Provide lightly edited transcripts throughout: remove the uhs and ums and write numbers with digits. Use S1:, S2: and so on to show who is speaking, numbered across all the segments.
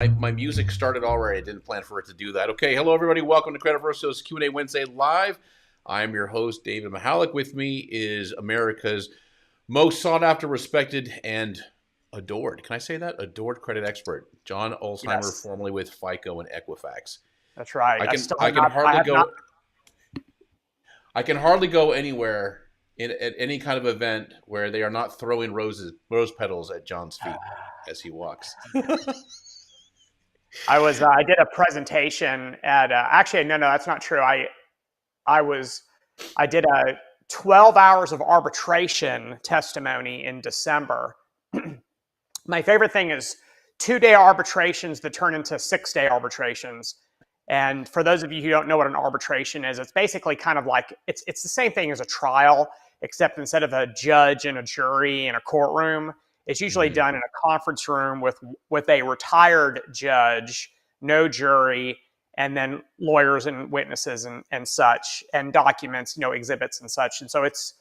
S1: My music started already. I didn't plan for it to do that. Okay, hello everybody. Welcome to Versio's Q&A Wednesday Live. I'm your host, David Michalek. With me is America's most sought after, respected, and adored. Can I say that? Adored credit expert, John Ulzheimer,
S2: Yes,
S1: formerly with FICO and Equifax.
S2: that's right.
S1: I
S2: I
S1: can
S2: still
S1: I
S2: have
S1: can
S2: not. I
S1: hardly
S2: have not.
S1: go I can hardly go anywhere at any kind of event where they are not throwing rose petals at John's feet as he walks.
S2: I was. I did a presentation at. Actually, no, that's not true. I was. I did a 12 hours of arbitration testimony in December. My favorite thing is 2-day arbitrations that turn into 6-day arbitrations. And for those of you who don't know what an arbitration is, it's basically kind of like it's the same thing as a trial, except instead of a judge and a jury in a courtroom, it's usually
S1: Mhm.
S2: done in a conference room with a retired judge, no jury, and then lawyers and witnesses and such, and documents, exhibits and such. And so it's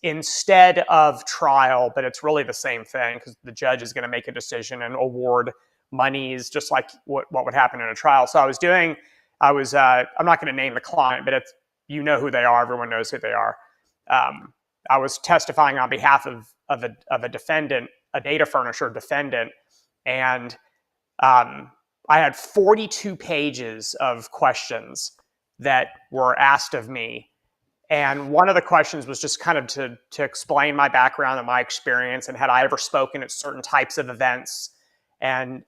S2: instead of trial, but it's really the same thing because the judge is going to make a decision and award monies, just like what would happen in a trial. So I'm not going to name the client, but you know who they are. Everyone knows who they are. Um, I was testifying on behalf of a defendant, a data furnisher defendant, and I had 42 pages of questions that were asked of me. And one of the questions was just kind of to explain my background and my experience, and had I ever spoken at certain types of events, and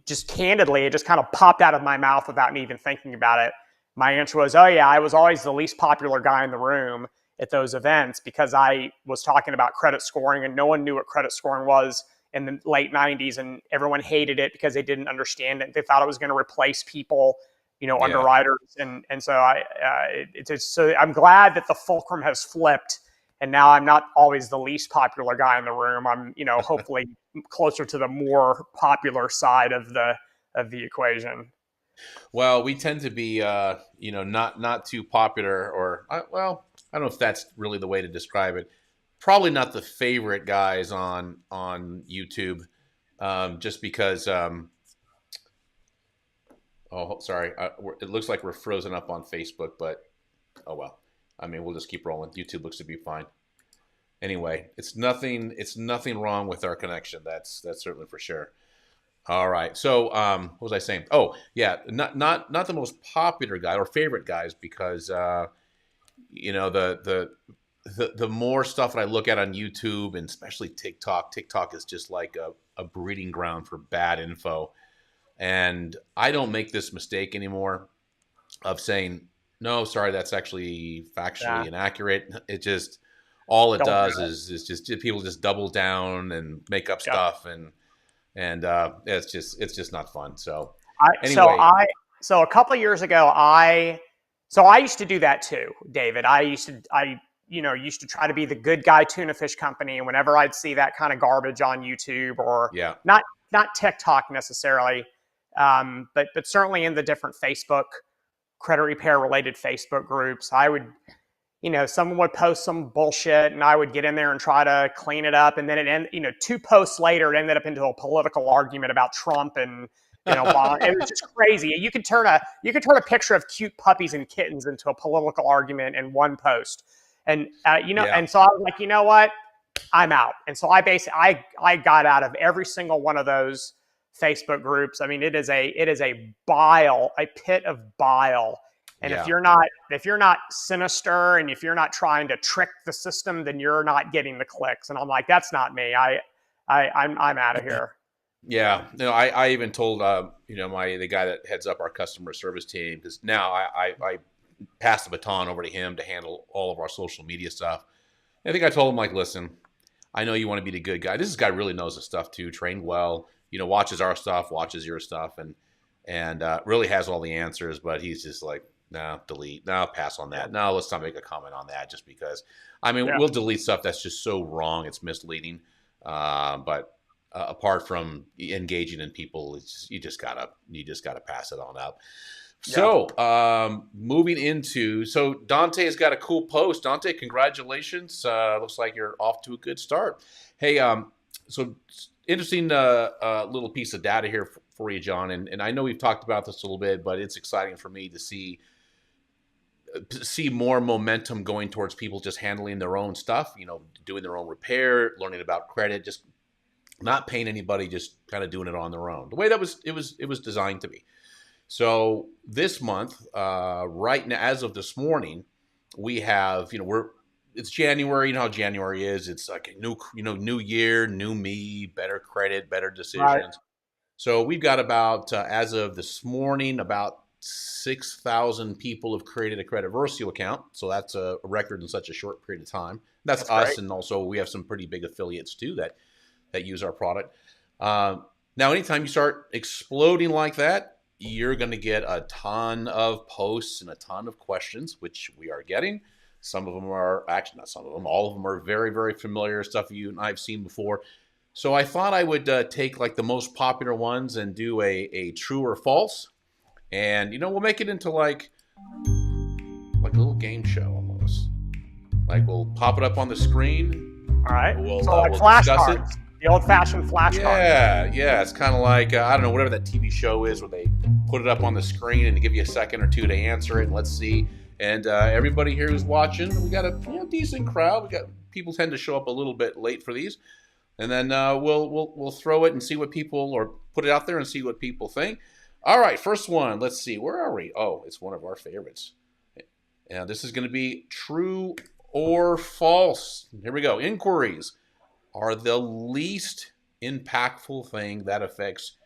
S2: just candidly, it just kind of popped out of my mouth without me even thinking about it. My answer was, "Oh yeah, I was always the least popular guy in the room at those events because I was talking about credit scoring, and no one knew what credit scoring was in the late '90s, and everyone hated it because they didn't understand it. They thought it was going to replace people,
S1: Yeah.
S2: underwriters, and so so I'm glad that the fulcrum has flipped, and now I'm not always the least popular guy in the room. I'm, hopefully closer to the more popular side of the equation.
S1: Well, we tend to be, not too popular, or well, I don't know if that's really the way to describe it. Probably not the favorite guys on YouTube, just because. Oh, sorry, it looks like we're frozen up on Facebook, but oh well. I mean, we'll just keep rolling. YouTube looks to be fine. Anyway, it's nothing. It's nothing wrong with our connection. That's certainly for sure. All right. So, what was I saying? Oh, yeah, not the most popular guy or favorite guys because you know the more stuff that I look at on YouTube and especially TikTok. TikTok is just like a breeding ground for bad info, and I don't make this mistake anymore of saying no, sorry, that's actually factually
S2: Yeah,
S1: inaccurate. It just all it
S2: don't do
S1: does
S2: it.
S1: is just people just double down and make up
S2: Yep.
S1: stuff and it's just not fun. So
S2: I so
S1: anyway,
S2: I so a couple of years ago, I used to do that too, David. I used to try to be the good guy tuna fish company, and whenever I'd see that kind of garbage on YouTube, or
S1: yeah,
S2: not TikTok necessarily, but certainly in the different Facebook credit repair related Facebook groups, I would, someone would post some bullshit, and I would get in there and try to clean it up, and then two posts later, it ended up into a political argument about Trump and Bond. It was just crazy. You could turn a picture of cute puppies and kittens into a political argument in one post, and
S1: yeah,
S2: and so I was like, you know what, I'm out. And so I got out of every single one of those Facebook groups. I mean, it is a pit of bile. And if
S1: yeah.
S2: you're not sinister, and if you're not trying to trick the system, then you're not getting the clicks. And I'm like, that's not me. I'm out of here.
S1: Yeah, no, I even told the guy that heads up our customer service team because now I passed the baton over to him to handle all of our social media stuff. I think I told him like, listen, I know you want to be the good guy. This guy really knows his stuff too, trained well, watches our stuff, watches your stuff, and really has all the answers. But he's just like, no, delete, no, pass on
S2: Yeah.
S1: that, no, let's not make a comment on that, just because. I mean,
S2: Yeah.
S1: we'll delete stuff that's just so wrong, it's misleading. But apart from engaging in people, you just gotta pass it on up.
S2: Yeah.
S1: So, moving into Dante's got a cool post. Dante, congratulations! Looks like you're off to a good start. Hey, so interesting little piece of data here for you, John. And I know we've talked about this a little bit, but it's exciting for me to see more momentum going towards people just handling their own stuff, doing their own repair, learning about credit, just not paying anybody, just kind of doing it on their own. The way that it was designed to be. So this month, right now, as of this morning, we have, it's January. You know how January is. It's like a new year, new me, better credit, better decisions.
S2: Right.
S1: So we've got about, as of this morning, about 6,000 people have created a credit Versio account. So that's a record in such a short period of time. That's us. Great. And also we have some pretty big affiliates too that use our product. Now, anytime you start exploding like that, you're going to get a ton of posts and a ton of questions, which we are getting. Some of them are, actually not some of them, all of them are very, very familiar stuff you and I have seen before. So I thought I would take like the most popular ones and do a true or false. And, we'll make it into like a little game show almost. Like we'll pop it up on the screen.
S2: All right.
S1: We'll,
S2: so like
S1: we'll
S2: flashcards. The old-fashioned flashcards.
S1: Yeah. It's kind of like, I don't know, whatever that TV show is where they put it up on the screen and they give you a second or two to answer it. And let's see. And everybody here who's watching, we got a decent crowd. We got people tend to show up a little bit late for these. And then we'll throw it and see what people, or put it out there and see what people think. All right, first one. Let's see. Where are we? Oh, it's one of our favorites. And this is going to be true or false. Here we go. Inquiries are the least impactful thing that affects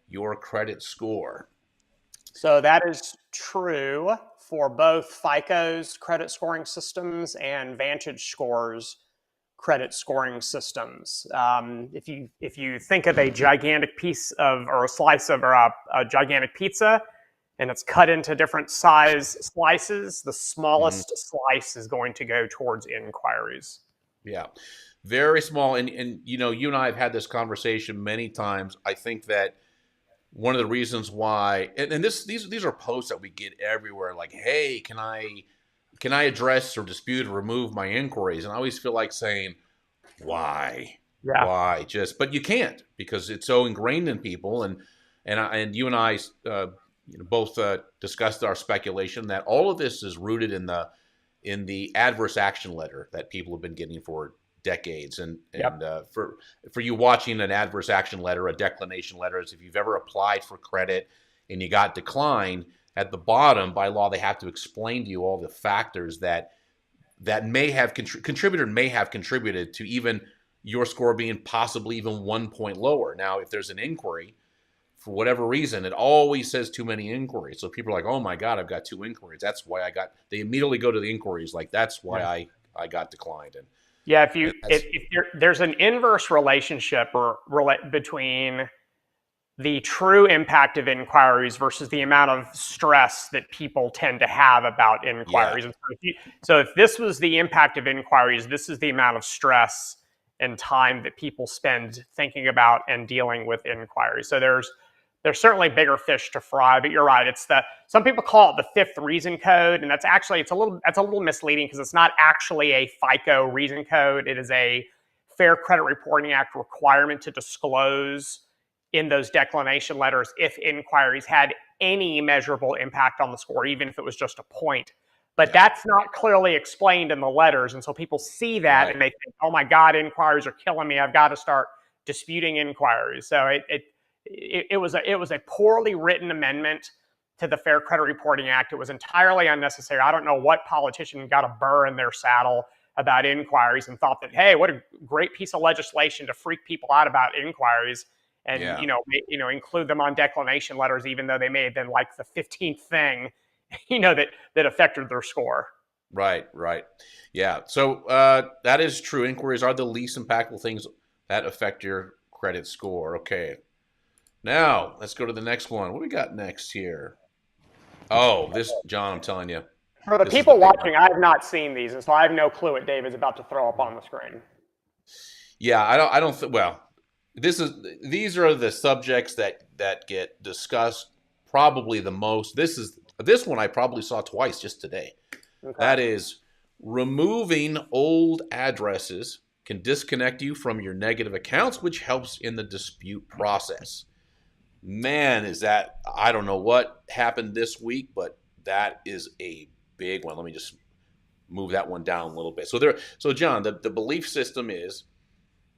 S1: your credit score.
S2: So that is true for both FICO's credit scoring systems and VantageScore's credit scoring systems. If you think of a gigantic piece of, or a slice of, or a gigantic pizza, and it's cut into different size slices, the smallest slice is going to go towards inquiries.
S1: Yeah, very small. And you and I have had this conversation many times. I think that one of the reasons why, and these are posts that we get everywhere, like, hey, can I address or dispute or remove my inquiries? And I always feel like saying, why?
S2: Yeah.
S1: Why? But you can't, because it's so ingrained in people. And you and I both discussed our speculation that all of this is rooted in the adverse action letter that people have been getting for decades. And for you watching an adverse action letter, a declination letter, is if you've ever applied for credit and you got declined, at the bottom, by law, they have to explain to you all the factors that may have contributed to even your score being possibly even 1 point lower. Now, if there's an inquiry, for whatever reason, it always says too many inquiries. So people are like, oh my God, I've got 2 inquiries. That's why they immediately go to the inquiries. Like, that's why I got declined. And
S2: yeah, there's an inverse relationship between the true impact of inquiries versus the amount of stress that people tend to have about inquiries. Yeah. So if this was the impact of inquiries, this is the amount of stress and time that people spend thinking about and dealing with inquiries. So there's certainly bigger fish to fry, but you're right. Some people call it the fifth reason code, and that's a little misleading, because it's not actually a FICO reason code. It is a Fair Credit Reporting Act requirement to disclose in those declination letters if inquiries had any measurable impact on the score, even if it was just a point. But that's not clearly explained in the letters, and so people see that and they think, oh my God, inquiries are killing me. I've got to start disputing inquiries. So it was a poorly written amendment to the Fair Credit Reporting Act. It was entirely unnecessary. I don't know what politician got a burr in their saddle about inquiries and thought that, hey, what a great piece of legislation to freak people out about inquiries. And include them on declination letters, even though they may have been like the 15th thing, that affected their score.
S1: Right. Yeah. So that is true. Inquiries are the least impactful things that affect your credit score. Okay. Now let's go to the next one. What do we got next here? Oh, this, John, I'm telling you.
S2: For the people watching, I have not seen these, and so I have no clue what David's about to throw up on the screen.
S1: Yeah, I don't think. Well, these are the subjects that get discussed probably the most. This one I probably saw twice just today. Okay. That is removing old addresses can disconnect you from your negative accounts, which helps in the dispute process. Man, is that, I don't know what happened this week, but that is a big one. Let me just move that one down a little bit. So John, the belief system is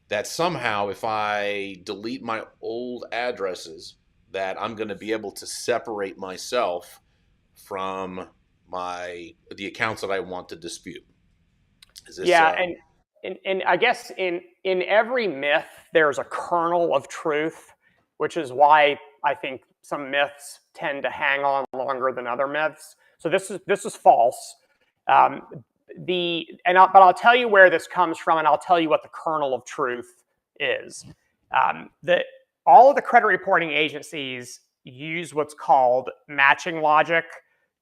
S1: that somehow if I delete my old addresses, that I'm going to be able to separate myself from the accounts that I want to dispute. Is this
S2: Yeah, and I guess in every myth there's a kernel of truth, which is why I think some myths tend to hang on longer than other myths. So this is false. Um, but I'll tell you where this comes from, and I'll tell you what the kernel of truth is. That all of the credit reporting agencies use what's called matching logic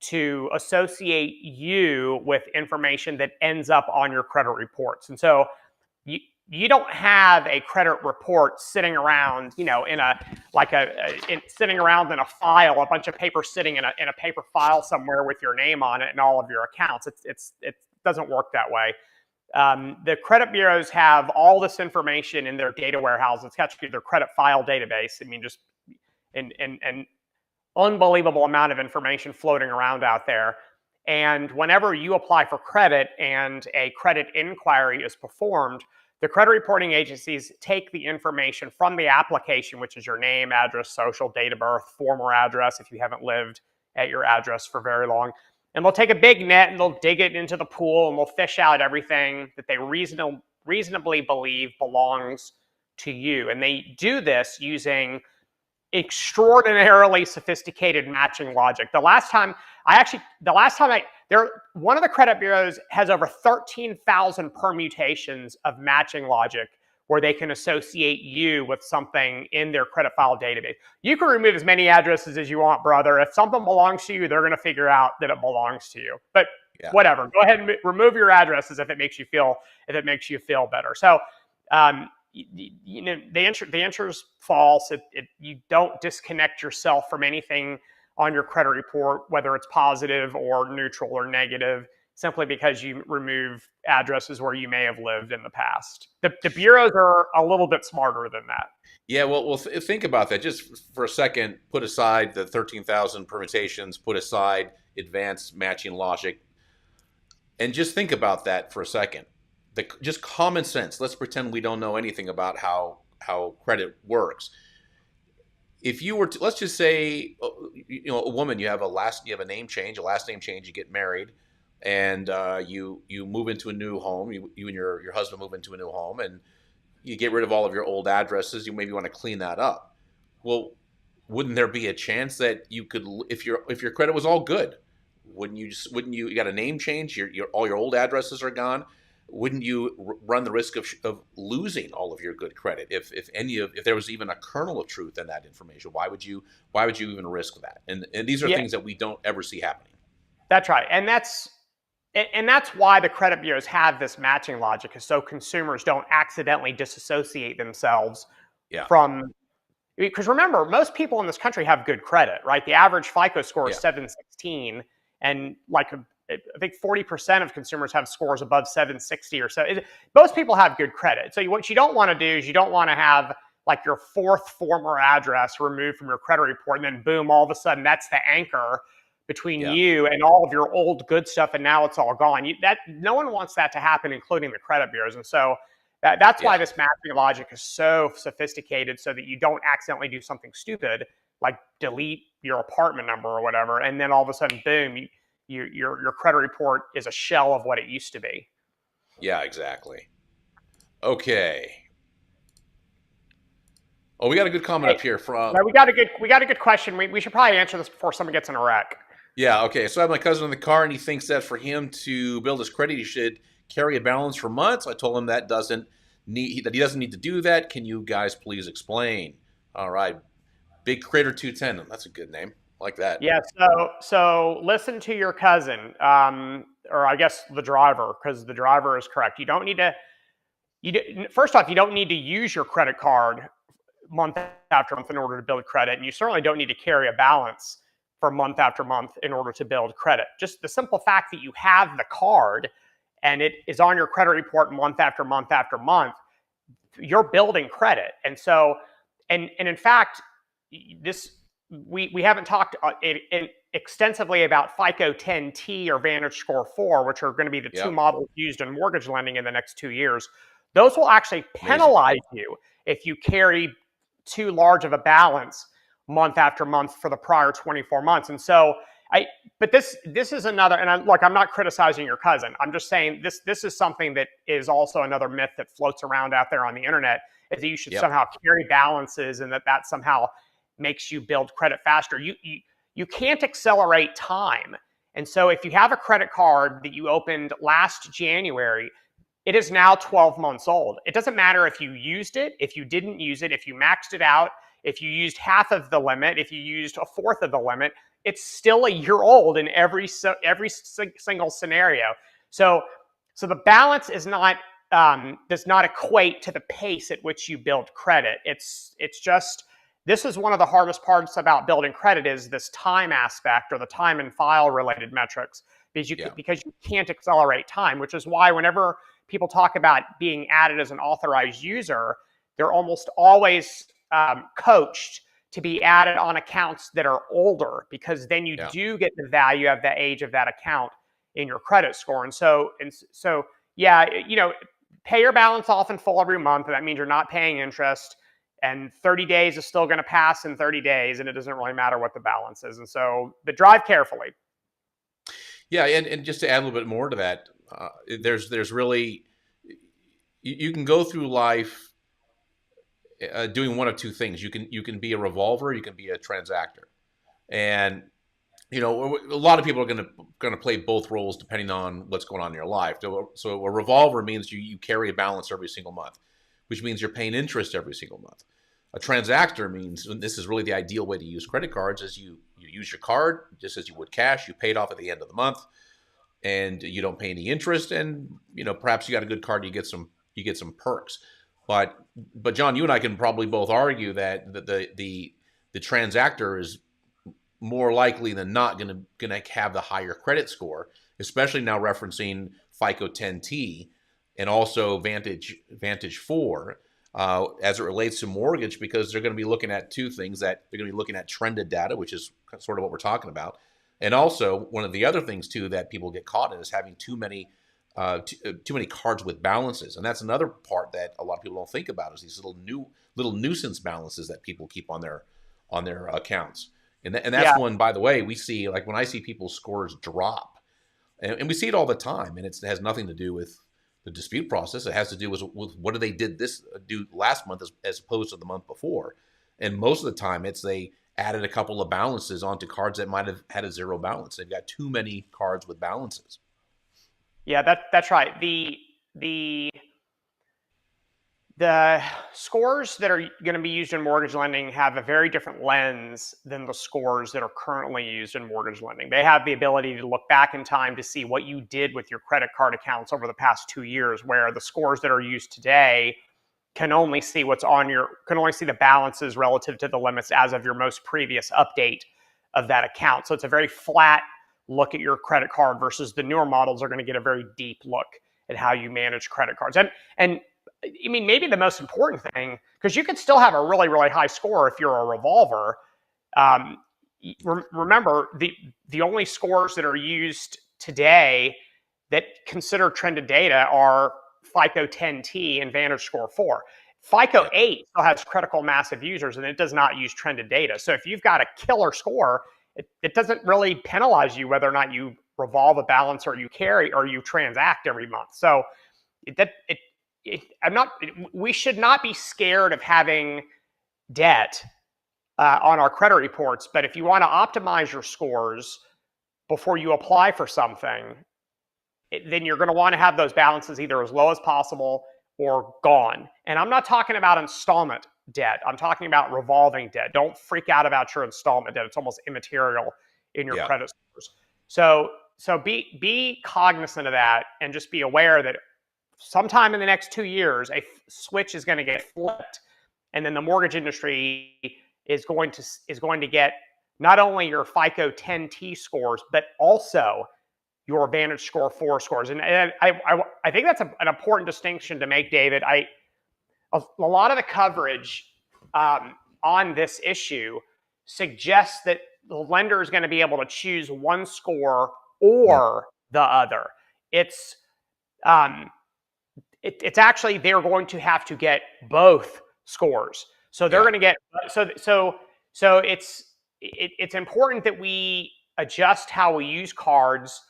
S2: to associate you with information that ends up on your credit reports. And so you don't have a credit report sitting around, in sitting around in a file, a bunch of paper sitting in a paper file somewhere with your name on it and all of your accounts. It doesn't work that way. The credit bureaus have all this information in their data warehouse. It's actually their credit file database. I mean, just and unbelievable amount of information floating around out there. And whenever you apply for credit and a credit inquiry is performed, the credit reporting agencies take the information from the application, which is your name, address, social, date of birth, former address if you haven't lived at your address for very long. And they'll take a big net and they'll dig it into the pool and they'll fish out everything that they reasonably believe belongs to you. And they do this using extraordinarily sophisticated matching logic. One of the credit bureaus has over 13,000 permutations of matching logic where they can associate you with something in their credit file database. You can remove as many addresses as you want, brother. If something belongs to you, they're going to figure out that it belongs to you. But whatever, go ahead and remove your addresses if it makes you feel better. So, the answer is false. You don't disconnect yourself from anything on your credit report, whether it's positive or neutral or negative, simply because you remove addresses where you may have lived in the past. The bureaus are a little bit smarter than that.
S1: Yeah, well, think about that just for a second. Put aside the 13,000 permutations, put aside advanced matching logic, and just think about that for a second. Just common sense. Let's pretend we don't know anything about how credit works. If you were to, let's just say, a woman, you have a name change, you get married, and you move into a new home. You and your husband move into a new home, and you get rid of all of your old addresses. You maybe want to clean that up. Well, wouldn't there be a chance that you could, if your credit was all good, wouldn't you got a name change? All your old addresses are gone. Wouldn't you run the risk of losing all of your good credit if there was even a kernel of truth in that information? Why would you even risk that? And these are things that we don't ever see happening.
S2: That's right, and that's why the credit bureaus have this matching logic, is so consumers don't accidentally disassociate themselves from. Because remember, most people in this country have good credit, right? The average FICO score is 716, and I think 40% of consumers have scores above 760 or so. Most people have good credit. So what you don't want to do is you don't want to have your fourth former address removed from your credit report, and then boom, all of a sudden that's the anchor between you and all of your old good stuff, and now it's all gone. No one wants that to happen, including the credit bureaus. And so that's why this matching logic is so sophisticated, so that you don't accidentally do something stupid like delete your apartment number or whatever, and then all of a sudden, boom, your credit report is a shell of what it used to be.
S1: Yeah, exactly. Okay. Oh, we got a good comment up here from.
S2: We got a good question. We should probably answer this before someone gets in a wreck.
S1: Yeah. Okay. So I have my cousin in the car, and he thinks that for him to build his credit, he should carry a balance for months. I told him that he doesn't need to do that. Can you guys please explain? All right. Big Crater 210. That's a good name. Like that.
S2: Yeah. So listen to your cousin, or I guess the driver, because the driver is correct. You don't need to. First off, you don't need to use your credit card month after month in order to build credit, and you certainly don't need to carry a balance for month after month in order to build credit. Just the simple fact that you have the card and it is on your credit report month after month after month, you're building credit. And so, and in fact, this we haven't talked extensively about FICO 10T or Vantage Score 4, which are going to be the two
S1: Yep.
S2: models used in mortgage lending in the next 2 years. Those will actually
S1: Amazing.
S2: penalize you if you carry too large of a balance month after month for the prior 24 months. And so but this is another, and I'm not criticizing your cousin. I'm just saying this is something that is also another myth that floats around out there on the internet, is that you should
S1: Yep.
S2: somehow carry balances and that somehow makes you build credit faster. You can't accelerate time. And so if you have a credit card that you opened last January, it is now 12 months old. It doesn't matter if you used it, if you didn't use it, if you maxed it out, if you used half of the limit, if you used a fourth of the limit, it's still a year old in every single scenario. So the balance is not does not equate to the pace at which you build credit. It's just, this is one of the hardest parts about building credit, is this time aspect, or the time and file related metrics, because you can't accelerate time, which is why whenever people talk about being added as an authorized user, they're almost always coached to be added on accounts that are older, because then you do get the value of the age of that account in your credit score. And so yeah, pay your balance off in full every month. That means you're not paying interest, and 30 days is still going to pass in 30 days, and it doesn't really matter what the balance is. And so, but drive carefully.
S1: Yeah, and just to add a little bit more to that, there's really, you can go through life doing one of two things. You can be a revolver, you can be a transactor, and a lot of people are going to play both roles depending on what's going on in your life. So a revolver means you carry a balance every single month, which means you're paying interest every single month. A transactor means, and this is really the ideal way to use credit cards, is you use your card just as you would cash. You pay it off at the end of the month, and you don't pay any interest. And perhaps you got a good card, you get some perks. But John, you and I can probably both argue that the transactor is more likely than not going to have the higher credit score, especially now referencing FICO 10T and also Vantage 4 as it relates to mortgage, because they're going to be looking at two things. That they're going to be looking at trended data, which is sort of what we're talking about, and also one of the other things too that people get caught in is having too many cards with balances. And that's another part that a lot of people don't think about, is these little nuisance balances that people keep on their accounts. And that's one, by the way, we see, like when I see people's scores drop, and we see it all the time, and it has nothing to do with the dispute process. It has to do with what they do last month as opposed to the month before. And most of the time it's they added a couple of balances onto cards that might have had a zero balance. They've got too many cards with balances.
S2: Yeah, that's right. The scores that are going to be used in mortgage lending have a very different lens than the scores that are currently used in mortgage lending. They have the ability to look back in time to see what you did with your credit card accounts over the past 2 years, where the scores that are used today can only see the balances relative to the limits as of your most previous update of that account. So it's a very flat look at your credit card, versus the newer models are going to get a very deep look at how you manage credit cards. And I mean, maybe the most important thing, because you could still have a really, really high score if you're a revolver. Remember, the only scores that are used today that consider trended data are FICO 10T and Vantage Score 4. FICO 8 still has critical mass of users, and it does not use trended data. So if you've got a killer score, it doesn't really penalize you whether or not you revolve a balance, or you carry, or you transact every month. So we should not be scared of having debt on our credit reports. But if you want to optimize your scores before you apply for something, then you're going to want to have those balances either as low as possible or gone. And I'm not talking about installment debt. I'm talking about revolving debt. Don't freak out about your installment debt. It's almost immaterial in your credit scores. So be cognizant of that, and just be aware that sometime in the next 2 years, a switch is going to get flipped, and then the mortgage industry is going to get not only your FICO 10T scores, but also your Vantage Score 4 scores. And I think that's an important distinction to make, David. A lot of the coverage on this issue suggests that the lender is going to be able to choose one score or the other. It's it's actually they're going to have to get both scores. So they're going to get so it's important that we adjust how we use cards.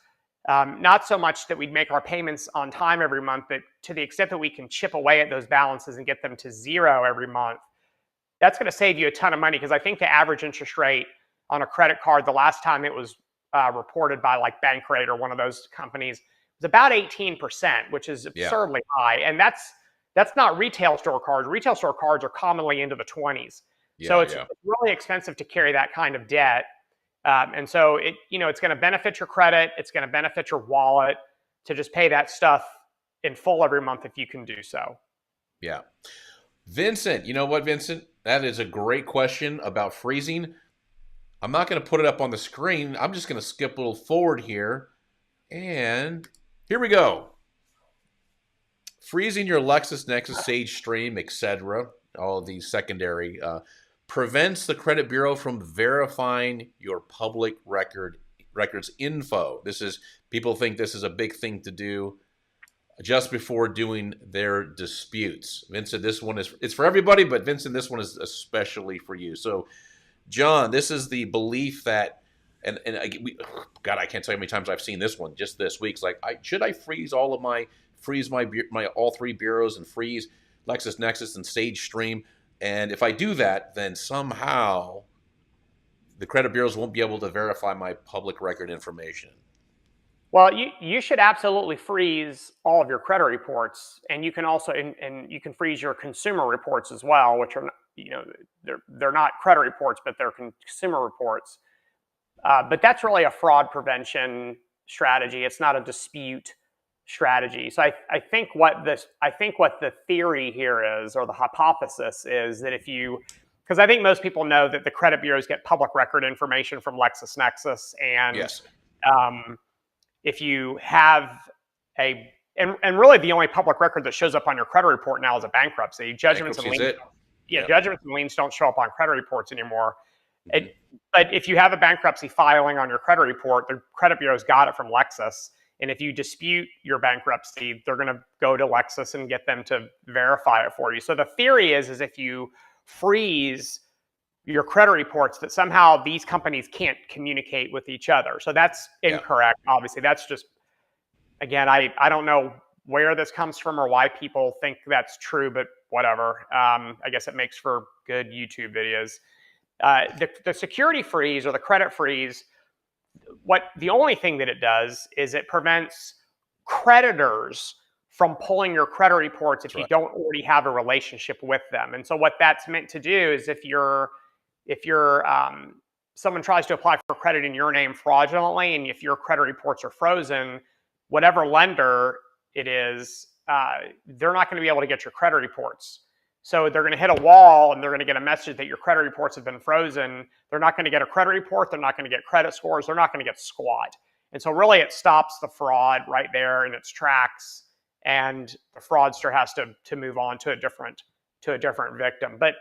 S2: Not so much that we'd make our payments on time every month, but to the extent that we can chip away at those balances and get them to zero every month, that's going to save you a ton of money. Because I think the average interest rate on a credit card, the last time it was reported by like Bankrate or one of those companies, was about 18%, which is absurdly high. And that's not retail store cards. Retail store cards are commonly into the 20s. So it's really expensive to carry that kind of debt. And so it's going to benefit your credit. It's going to benefit your wallet to just pay that stuff in full every month if you can do so.
S1: Yeah. Vincent, you know what, Vincent? That is a great question about freezing. I'm not going to put it up on the screen. I'm just going to skip a little forward here. And here we go. Freezing your LexisNexis, Sage Stream, etc., all of these secondary prevents the credit bureau from verifying your public records info. People think this is a big thing to do just before doing their disputes. Vincent, it's for everybody, but Vincent, this one is especially for you. So, John, this is the belief that, God, I can't tell you how many times I've seen this one just this week. It's like, should I freeze my all three bureaus and freeze LexisNexis and Sage Stream? And if I do that, then somehow the credit bureaus won't be able to verify my public record information.
S2: Well, you should absolutely freeze all of your credit reports, and you can also and you can freeze your consumer reports as well, which are they're not credit reports, but they're consumer reports. But that's really a fraud prevention strategy. It's not a dispute strategy. So I think what the theory here is, or the hypothesis is, that because I think most people know that the credit bureaus get public record information from LexisNexis, and
S1: yes.
S2: If you have and really the only public record that shows up on your credit report now is a bankruptcy. Judgments and liens. Judgments and liens don't show up on credit reports anymore. Mm-hmm. But if you have a bankruptcy filing on your credit report, the credit bureau's got it from Lexis. And if you dispute your bankruptcy, they're going to go to Lexis and get them to verify it for you. So the theory is if you freeze your credit reports, that somehow these companies can't communicate with each other. So that's incorrect. Obviously, that's just, again, I don't know where this comes from or why people think that's true, but whatever. I guess it makes for good YouTube videos. The security freeze or the credit freeze, the only thing that it does is it prevents creditors from pulling your credit reports if you don't already have a relationship with them. And so what that's meant to do is if someone tries to apply for credit in your name fraudulently, and if your credit reports are frozen, whatever lender it is, they're not going to be able to get your credit reports. So they're going to hit a wall, and they're going to get a message that your credit reports have been frozen. They're not going to get a credit report. They're not going to get credit scores. They're not going to get squat. And so really it stops the fraud right there in its tracks, and the fraudster has to move on to a different victim. But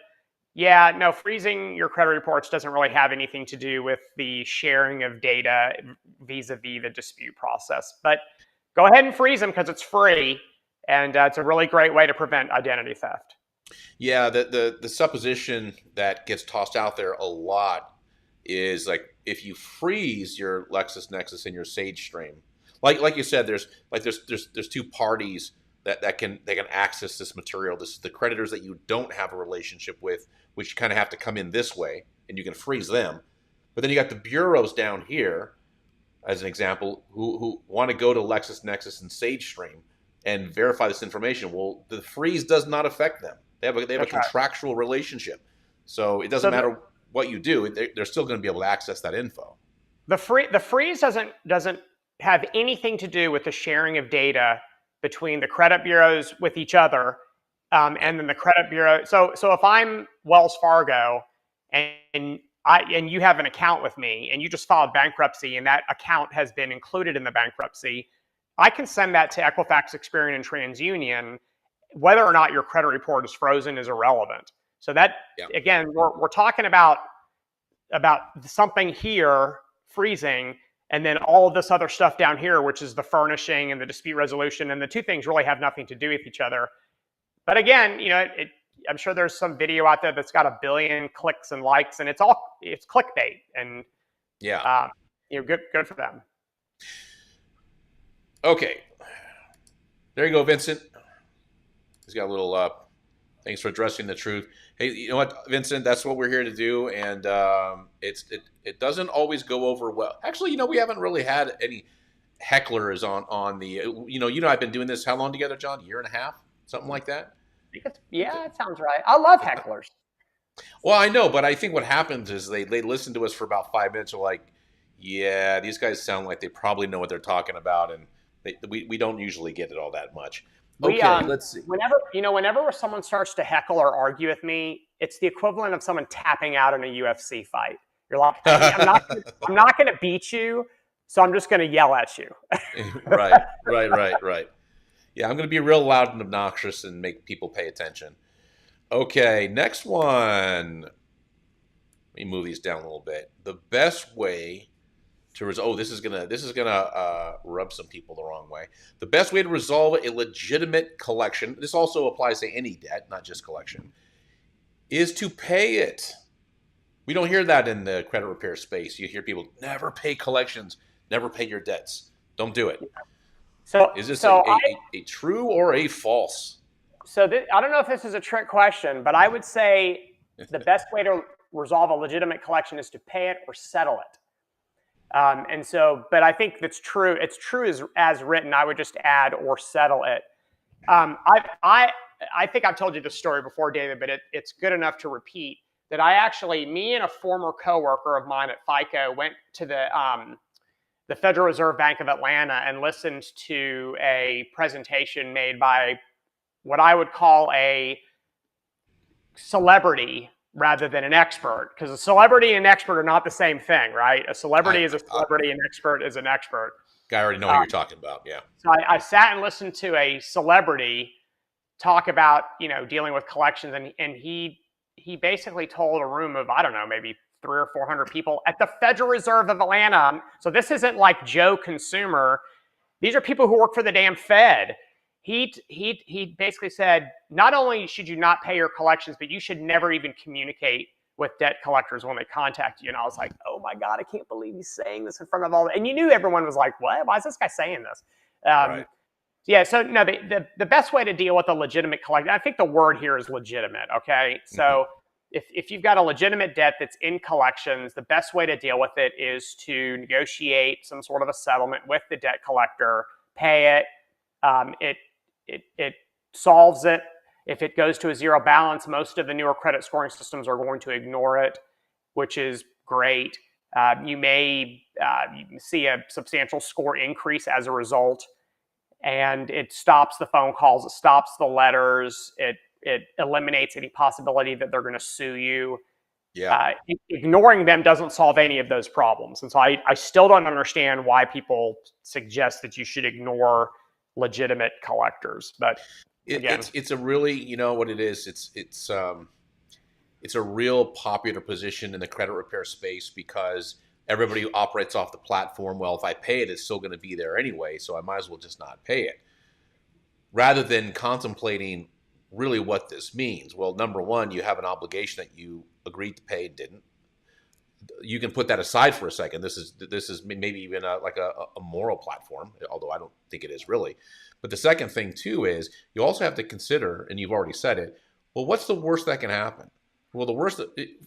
S2: yeah, no, freezing your credit reports doesn't really have anything to do with the sharing of data vis-a-vis the dispute process. But go ahead and freeze them because it's free, and it's a really great way to prevent identity theft.
S1: Yeah, the supposition that gets tossed out there a lot is like, if you freeze your LexisNexis and your Sage Stream, like you said, there's two parties that can access this material. This is the creditors that you don't have a relationship with, which kind of have to come in this way, and you can freeze them. But then you got the bureaus down here, as an example, who want to go to LexisNexis and Sage Stream and verify this information. Well, the freeze does not affect them. They have a contractual relationship, so it doesn't matter what you do; they're still going to be able to access that info.
S2: The freeze doesn't have anything to do with the sharing of data between the credit bureaus with each other, and then the credit bureau. So if I'm Wells Fargo and and you have an account with me and you just filed bankruptcy and that account has been included in the bankruptcy, I can send that to Equifax, Experian, and TransUnion. Whether or not your credit report is frozen is irrelevant. So that,
S1: Yeah.
S2: again, we're talking about something here freezing, and then all of this other stuff down here, which is the furnishing and the dispute resolution, and the two things really have nothing to do with each other. But again, I'm sure there's some video out there that's got 1 billion clicks and likes, and it's clickbait, and
S1: Yeah.
S2: Good for them.
S1: Okay. There you go, Vincent. He's got a little. Thanks for addressing the truth. Hey, you know what, Vincent? That's what we're here to do, and it doesn't always go over well. Actually, we haven't really had any hecklers on the. I've been doing this how long together, John? 1.5 years, something like that.
S2: Yeah, that sounds right. I love hecklers.
S1: Well, I know, but I think what happens is they listen to us for about 5 minutes. They're like, yeah, these guys sound like they probably know what they're talking about, and we don't usually get it all that much. Okay, let's see.
S2: Whenever someone starts to heckle or argue with me, it's the equivalent of someone tapping out in a UFC fight. You're like, hey, I'm not going to beat you, so I'm just going to yell at you.
S1: Right. Yeah, I'm going to be real loud and obnoxious and make people pay attention. Okay, next one. Let me move these down a little bit. The best way to resolve. This is gonna rub some people the wrong way. The best way to resolve a legitimate collection. This also applies to any debt, not just collection. Is to pay it. We don't hear that in the credit repair space. You hear people never pay collections, never pay your debts. Don't do it.
S2: So
S1: is this a true or a false?
S2: So I don't know if this is a trick question, but I would say the best way to resolve a legitimate collection is to pay it or settle it. But I think that's true. It's true as written. I would just add or settle it. I think I've told you this story before, David, but it's good enough to repeat that me and a former coworker of mine at FICO went to the Federal Reserve Bank of Atlanta and listened to a presentation made by what I would call a celebrity rather than an expert, because a celebrity and an expert are not the same thing, right? A celebrity is a celebrity, an expert is an expert.
S1: I already know what you're talking about, yeah.
S2: So I sat and listened to a celebrity talk about, dealing with collections, and he basically told a room of, I don't know, maybe 300 or 400 people at the Federal Reserve of Atlanta. So this isn't like Joe Consumer. These are people who work for the damn Fed. He basically said, not only should you not pay your collections, but you should never even communicate with debt collectors when they contact you. And I was like, oh my God, I can't believe he's saying this in front of all. And you knew everyone was like, what? Why is this guy saying this?
S1: Right.
S2: Yeah. So no, the best way to deal with a legitimate collection, I think the word here is legitimate. Okay. So if you've got a legitimate debt that's in collections, the best way to deal with it is to negotiate some sort of a settlement with the debt collector, pay it. It solves it. If it goes to a zero balance, most of the newer credit scoring systems are going to ignore it, which is great. You may see a substantial score increase as a result, and it stops the phone calls, it stops the letters, it eliminates any possibility that they're going to sue you.
S1: Yeah.
S2: Ignoring them doesn't solve any of those problems. And so I still don't understand why people suggest that you should ignore legitimate collectors. But again,
S1: it's a really, what it is. It's a real popular position in the credit repair space because everybody operates off the platform. Well, if I pay it, it's still going to be there anyway, so I might as well just not pay it. Rather than contemplating really what this means. Well, number one, you have an obligation that you agreed to pay and didn't. You can put that aside for a second. This is maybe even like a moral platform, although I don't think it is really. But the second thing too is you also have to consider, and you've already said it. Well, what's the worst that can happen? Well, the worst,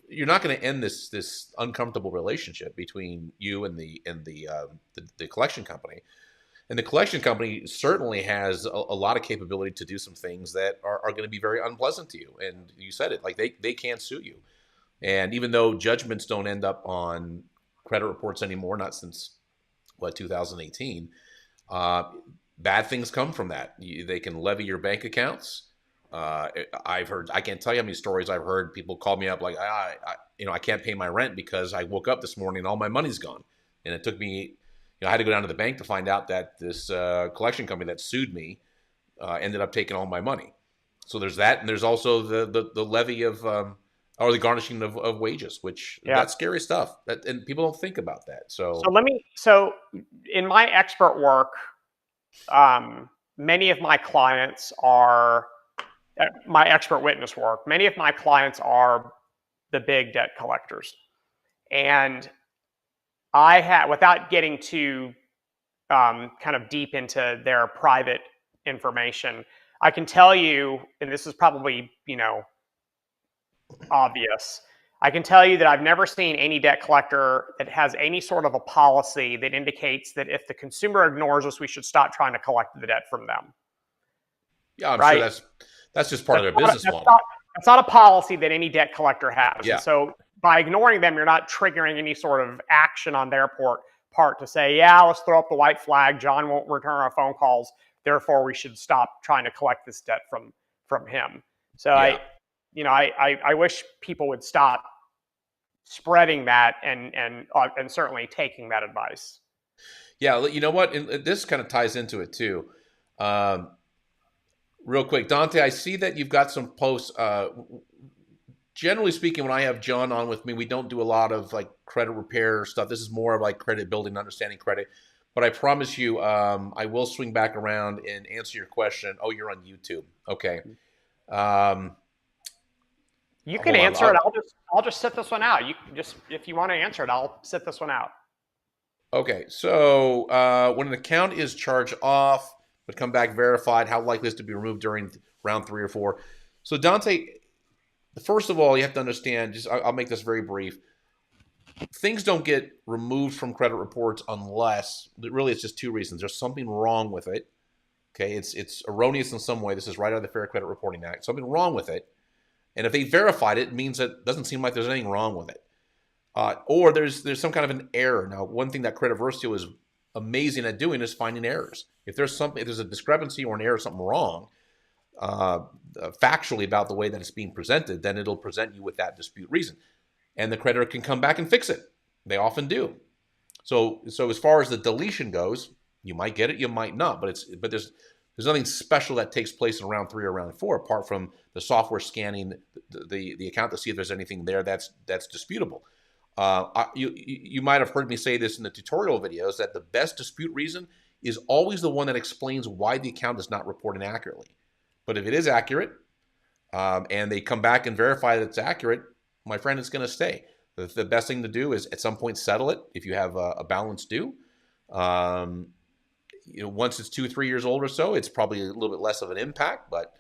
S1: you're not going to end this uncomfortable relationship between you and the collection company. And the collection company certainly has a lot of capability to do some things that are going to be very unpleasant to you. And you said it, like they can't sue you. And even though judgments don't end up on credit reports anymore, not since, 2018, bad things come from that. They can levy your bank accounts. I can't tell you how many stories I've heard. People call me up like, I can't pay my rent because I woke up this morning and all my money's gone. And it took me, I had to go down to the bank to find out that this collection company that sued me ended up taking all my money. So there's that, and there's also the levy of or the garnishing of wages, which that's scary stuff. And people don't think about that. So
S2: in my expert work, many of my clients are my expert witness work. Many of my clients are the big debt collectors, and I have, without getting too kind of deep into their private information, I can tell you, and this is probably, obvious, I can tell you that I've never seen any debt collector that has any sort of a policy that indicates that if the consumer ignores us, we should stop trying to collect the debt from them.
S1: Yeah, I'm sure that's just part of their business model.
S2: That's not a policy that any debt collector has.
S1: Yeah.
S2: And so by ignoring them, you're not triggering any sort of action on their part to say, yeah, let's throw up the white flag. John won't return our phone calls. Therefore, we should stop trying to collect this debt from him. So I wish people would stop spreading that and certainly taking that advice.
S1: Yeah, you know what? And this kind of ties into it too. Real quick, Dante, I see that you've got some posts. Generally speaking, when I have John on with me, we don't do a lot of like credit repair stuff. This is more of like credit building, understanding credit. But I promise you, I will swing back around and answer your question. Oh, you're on YouTube. Okay.
S2: You can answer it. I'll just sit this one out. You just, if you want to answer it, I'll sit this one out.
S1: Okay. So when an account is charged off but come back verified, how likely is to be removed during round 3 or 4? So Dante, first of all, you have to understand, I'll make this very brief. Things don't get removed from credit reports unless, really it's just 2 reasons. There's something wrong with it. Okay, it's erroneous in some way. This is right out of the Fair Credit Reporting Act. Something wrong with it. And if they verified it, it means that it doesn't seem like there's anything wrong with it. Or there's some kind of an error. Now, one thing that Credit Versio is amazing at doing is finding errors. If there's a discrepancy or an error, something wrong, factually about the way that it's being presented, then it'll present you with that dispute reason. And the creditor can come back and fix it. They often do. So as far as the deletion goes, you might get it, you might not. But there's nothing special that takes place in round 3 or round 4, apart from the software scanning the account to see if there's anything there that's disputable. You might have heard me say this in the tutorial videos, that the best dispute reason is always the one that explains why the account is not reporting accurately. But if it is accurate, and they come back and verify that it's accurate, my friend, it's going to stay. The best thing to do is at some point settle it if you have a balance due. Once it's 2 or 3 years old or so, it's probably a little bit less of an impact. But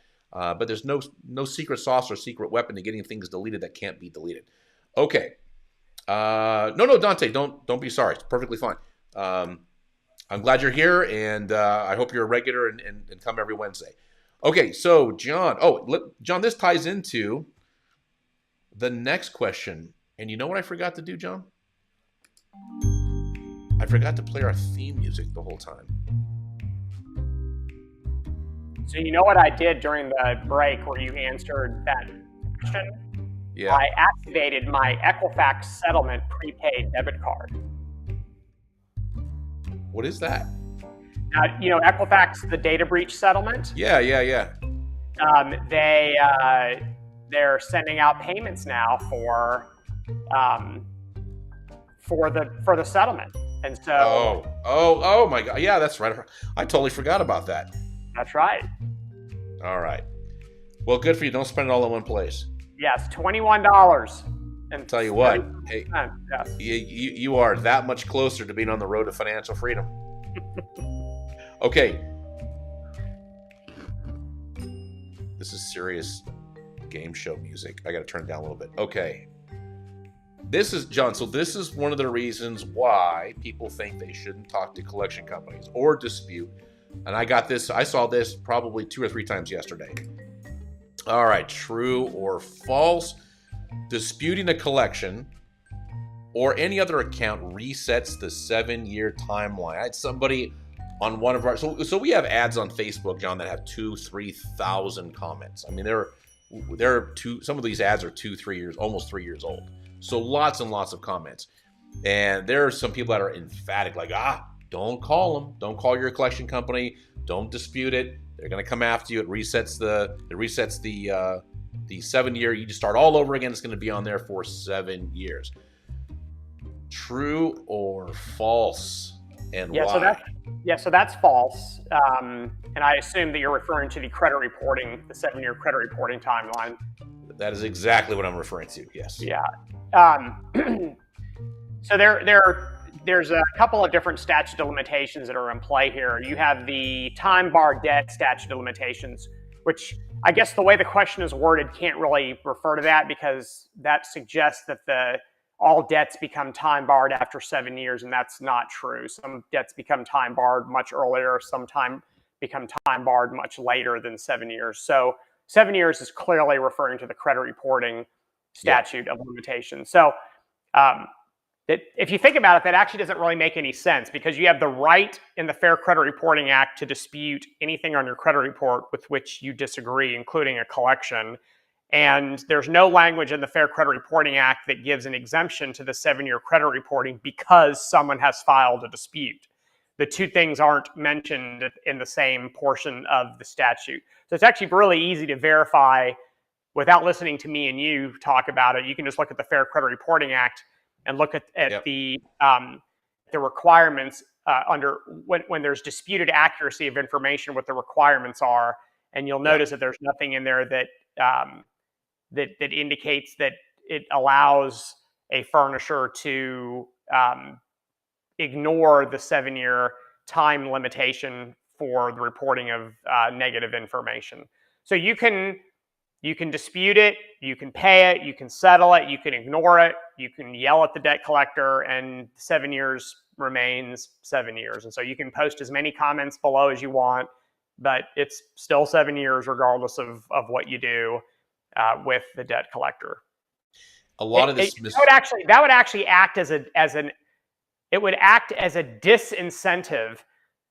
S1: there's no secret sauce or secret weapon to getting things deleted that can't be deleted. Okay. No, Dante, don't be sorry. It's perfectly fine. I'm glad you're here, and I hope you're a regular and come every Wednesday. Okay, so John. John, this ties into the next question. And you know what I forgot to do, John? I forgot to play our theme music the whole time.
S2: So you know what I did during the break where you answered that question?
S1: Yeah.
S2: I activated my Equifax settlement prepaid debit card.
S1: What is that?
S2: Equifax, the data breach settlement.
S1: Yeah.
S2: They're sending out payments now for the settlement, and so.
S1: Oh my God! Yeah, that's right. I totally forgot about that.
S2: That's right.
S1: All right. Well, good for you. Don't spend it all in one place.
S2: Yes, $21. And
S1: tell you what, hey,
S2: yes.
S1: you are that much closer to being on the road to financial freedom. Okay. This is serious game show music. I got to turn it down a little bit. Okay. This is, John, so this is one of the reasons why people think they shouldn't talk to collection companies or dispute. And I saw this probably 2 or 3 times yesterday. All right, true or false? Disputing a collection or any other account resets the 7-year timeline. I had somebody on one of our, so we have ads on Facebook, John, that have 2,000-3,000 comments. I mean, some of these ads are 2-3 years, almost 3 years old. So lots and lots of comments. And there are some people that are emphatic, like, don't call them. Don't call your collection company. Don't dispute it. They're going to come after you. It resets the 7 year. You just start all over again. It's going to be on there for 7 years. True or false, and why?
S2: So that's false. And I assume that you're referring to the credit reporting, the 7-year credit reporting timeline.
S1: That is exactly what I'm referring to. Yes.
S2: Yeah. So there's a couple of different statute of limitations that are in play here. You have the time-barred debt statute of limitations, which I guess the way the question is worded can't really refer to that, because that suggests that all debts become time-barred after 7 years, and that's not true. Some debts become time-barred much earlier, some become time-barred much later than 7 years. So 7 years is clearly referring to the credit reporting statute of limitations. So if you think about it, that actually doesn't really make any sense, because you have the right in the Fair Credit Reporting Act to dispute anything on your credit report with which you disagree, including a collection. And there's no language in the Fair Credit Reporting Act that gives an exemption to the 7-year credit reporting because someone has filed a dispute. The two things aren't mentioned in the same portion of the statute. So it's actually really easy to verify without listening to me and you talk about it. You can just look at the Fair Credit Reporting Act and look at the requirements under when there's disputed accuracy of information, what the requirements are, and you'll notice that there's nothing in there that that indicates that it allows a furnisher to ignore the 7-year time limitation for the reporting of negative information. So you can dispute it, you can pay it, you can settle it, you can ignore it, you can yell at the debt collector, and 7 years remains 7 years. And so you can post as many comments below as you want, but it's still 7 years regardless of what you do with the debt collector.
S1: A lot of this
S2: that would actually act as it would act as a disincentive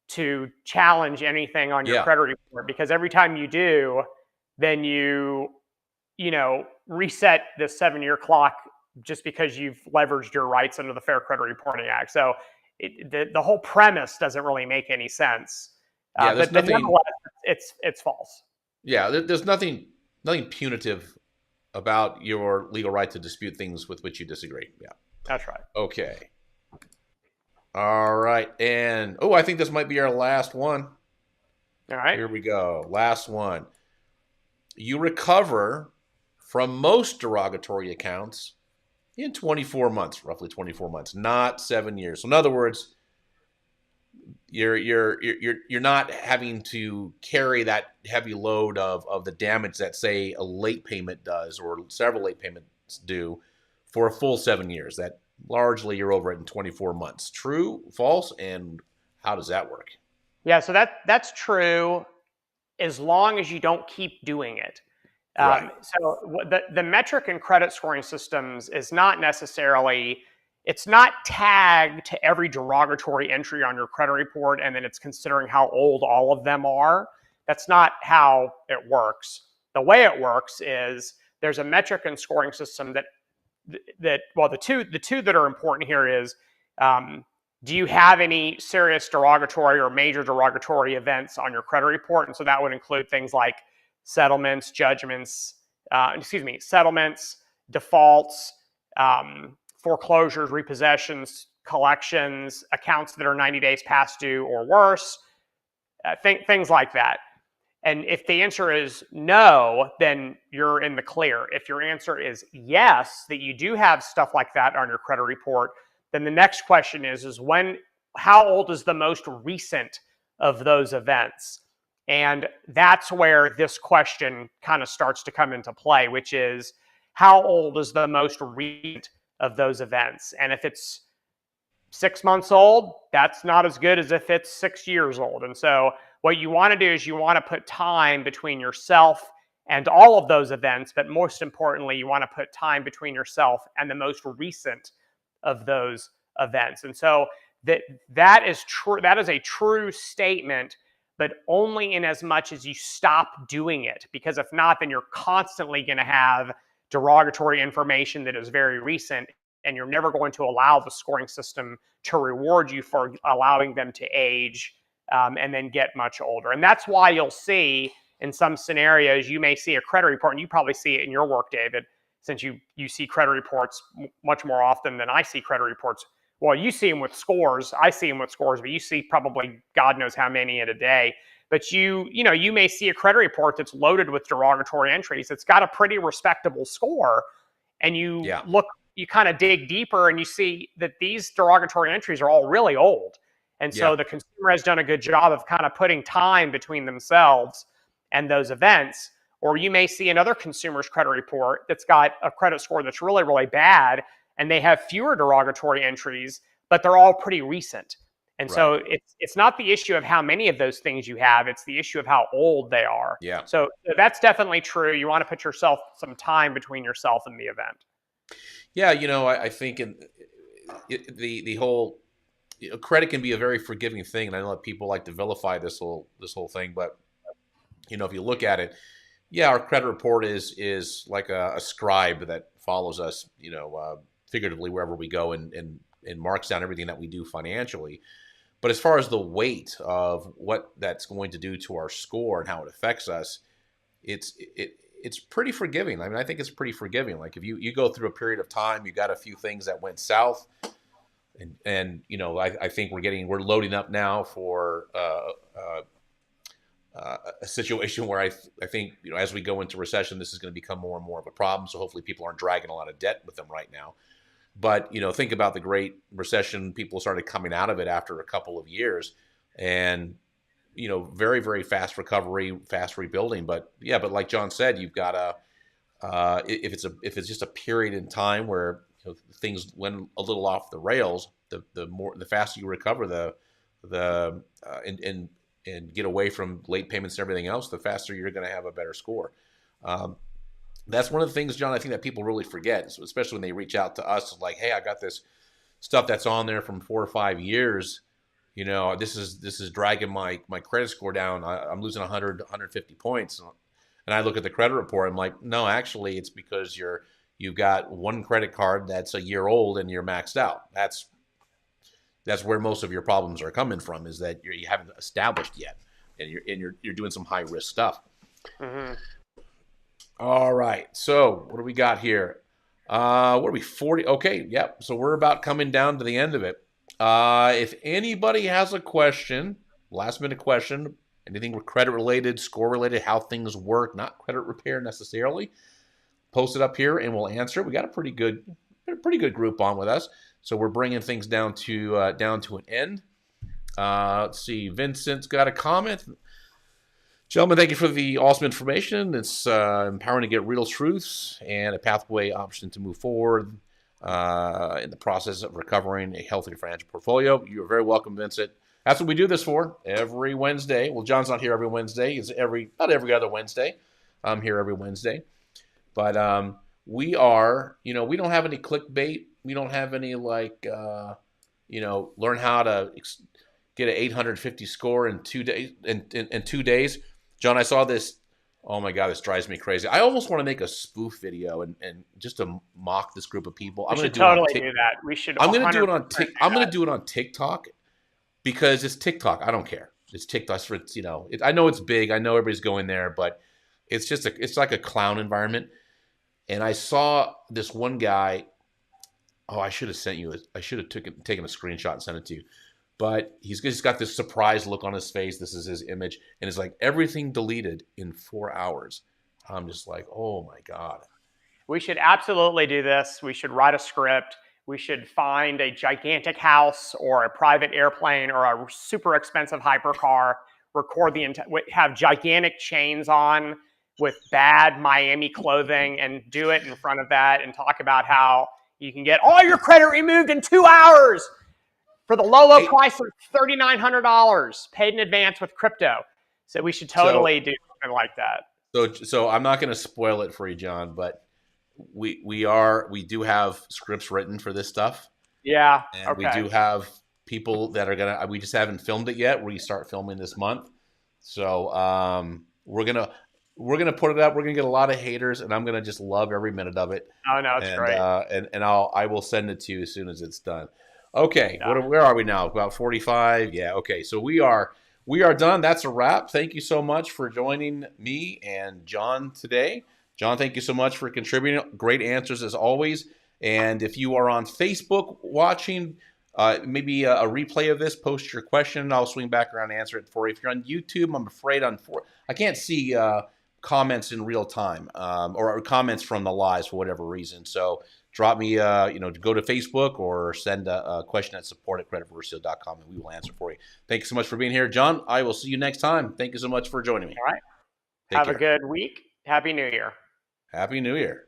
S2: to challenge anything on your credit report, because every time you do, then you reset the 7-year clock just because you've leveraged your rights under the Fair Credit Reporting Act. So the whole premise doesn't really make any sense. But nonetheless, it's false.
S1: Yeah, there's nothing punitive about your legal right to dispute things with which you disagree. Yeah,
S2: that's right.
S1: Okay. All right, and I think this might be our last one.
S2: All right,
S1: here we go. Last one. You recover from most derogatory accounts in 24 months, roughly 24 months, not 7 years. So in other words, you're not having to carry that heavy load of the damage that, say, a late payment does, or several late payments do, for a full 7 years. That largely you're over it in 24 months. True, false, and how does that work?
S2: Yeah, so that's true, as long as you don't keep doing it.
S1: Right.
S2: So the metric in credit scoring systems is not necessarily, it's not tagged to every derogatory entry on your credit report and then it's considering how old all of them are. That's not how it works. The way it works is there's a metric in scoring system that the two that are important here is, do you have any serious derogatory or major derogatory events on your credit report? And so that would include things like settlements, defaults, foreclosures, repossessions, collections, accounts that are 90 days past due or worse, things like that. And if the answer is no, then you're in the clear. If your answer is yes, that you do have stuff like that on your credit report, then the next question is how old is the most recent of those events? And that's where this question kind of starts to come into play, which is, how old is the most recent of those events? And if it's 6 months old, that's not as good as if it's 6 years old. And so what you want to do is you want to put time between yourself and all of those events, but most importantly, you want to put time between yourself and the most recent of those events. And so that that is true. That is a true statement, but only in as much as you stop doing it. Because if not, then you're constantly going to have derogatory information that is very recent, and you're never going to allow the scoring system to reward you for allowing them to age and then get much older. And that's why you'll see in some scenarios, you may see a credit report, and you probably see it in your work, David, since you see credit reports much more often than I see credit reports. Well, you see them with scores. I see them with scores, but you see probably God knows how many in a day. But you may see a credit report that's loaded with derogatory entries. It's got a pretty respectable score, and you kind of dig deeper, and you see that these derogatory entries are all really old. And so the consumer has done a good job of kind of putting time between themselves and those events. Or you may see another consumer's credit report that's got a credit score that's really, really bad, and they have fewer derogatory entries, but they're all pretty recent. And so it's not the issue of how many of those things you have, it's the issue of how old they are.
S1: Yeah.
S2: So that's definitely true. You want to put yourself some time between yourself and the event.
S1: Yeah, I think the whole credit can be a very forgiving thing, and I know that people like to vilify this whole thing, but if you look at it, our credit report is like a scribe that follows us, figuratively wherever we go and marks down everything that we do financially. But as far as the weight of what that's going to do to our score and how it affects us, it's pretty forgiving. I mean, I think it's pretty forgiving. Like if you go through a period of time, you got a few things that went south, and I think we're loading up now for a situation where I think as we go into recession, this is going to become more and more of a problem. So hopefully people aren't dragging a lot of debt with them right now. But think about the Great Recession. People started coming out of it after a couple of years, and very, very fast recovery, fast rebuilding. But like John said, you've got to if it's just a period in time where things went a little off the rails, the faster you recover, and get away from late payments and everything else, the faster you're going to have a better score. That's one of the things, John, I think that people really forget, especially when they reach out to us like, hey, I got this stuff that's on there from 4 or 5 years. This is dragging my credit score down. I'm losing 100, 150 points. And I look at the credit report. I'm like, no, actually, it's because you've got one credit card that's a year old and you're maxed out. That's where most of your problems are coming from, is that you haven't established yet, and you're doing some high risk stuff.
S2: Mm-hmm.
S1: All right, so what do we got here? What are we, 40? Okay, yep. So we're about coming down to the end of it. If anybody has a question, last minute question, anything credit related, score related, how things work, not credit repair necessarily, post it up here and we'll answer it. We got a pretty good group on with us. So we're bringing things down to an end. Let's see. Vincent's got a comment. Gentlemen, thank you for the awesome information. It's empowering to get real truths and a pathway option to move forward in the process of recovering a healthy financial portfolio. You're very welcome, Vincent. That's what we do this for every Wednesday. Well, John's not here every Wednesday. He's not every other Wednesday. I'm here every Wednesday. But we are, we don't have any clickbait. We don't have any learn how to get an 850 score in 2 days. In 2 days, John, I saw this. Oh my God, this drives me crazy. I almost want to make a spoof video and just to mock this group of people. I'm going to
S2: totally do that. We should.
S1: I'm going to do it on. I'm going to do it on TikTok because it's TikTok. I don't care. It's TikTok. I know it's big. I know everybody's going there, but it's like a clown environment. And I saw this one guy. Oh, I should have sent you. I should have taken a screenshot and sent it to you. But he's got this surprised look on his face. This is his image, and it's like everything deleted in 4 hours. I'm just like, oh my God.
S2: We should absolutely do this. We should write a script. We should find a gigantic house or a private airplane or a super expensive hypercar. Record have gigantic chains on with bad Miami clothing, and do it in front of that, and talk about how you can get all your credit removed in 2 hours for the low price of $3,900 paid in advance with crypto. So we should totally do something like that.
S1: So I'm not going to spoil it for you, John, but we do have scripts written for this stuff.
S2: Yeah.
S1: And we do have people that are gonna. We just haven't filmed it yet. We start filming this month, so we're gonna put it up. We're gonna get a lot of haters, and I'm gonna just love every minute of it.
S2: Oh no, it's
S1: And
S2: great.
S1: I will send it to you as soon as it's done. Okay,
S2: Yeah.
S1: where are we now? About 45. Yeah. Okay, so we are done. That's a wrap. Thank you so much for joining me and John today. John, thank you so much for contributing. Great answers as always. And if you are on Facebook watching, maybe a replay of this, post your question. I'll swing back around and answer it for you. If you're on YouTube, I'm afraid I can't see comments in real time or comments from the lives for whatever reason. So drop me, go to Facebook or send a question at support@creditversio.com and we will answer for you. Thank you so much for being here, John. I will see you next time. Thank you so much for joining me.
S2: All right.
S1: Take
S2: Have a
S1: care.
S2: good week. Happy New Year.
S1: Happy New Year.